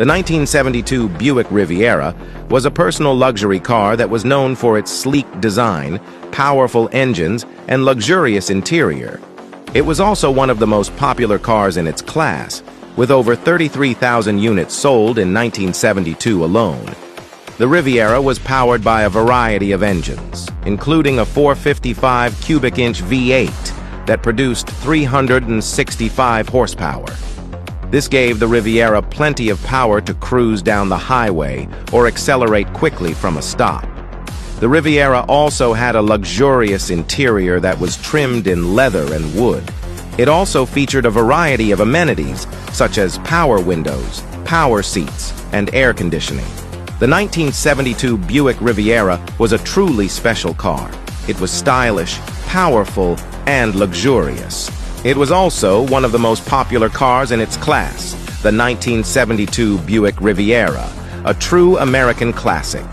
The 1972 Buick Riviera was a personal luxury car that was known for its sleek design, powerful engines, and luxurious interior. It was also one of the most popular cars in its class, with over 33,000 units sold in 1972 alone. The Riviera was powered by a variety of engines, including a 455 cubic inch V8 that produced 365 horsepower. This gave the Riviera plenty of power to cruise down the highway or accelerate quickly from a stop. The Riviera also had a luxurious interior that was trimmed in leather and wood. It also featured a variety of amenities, such as power windows, power seats, and air conditioning. The 1972 Buick Riviera was a truly special car. It was stylish, powerful, and luxurious. It was also one of the most popular cars in its class, the 1972 Buick Riviera, a true American classic.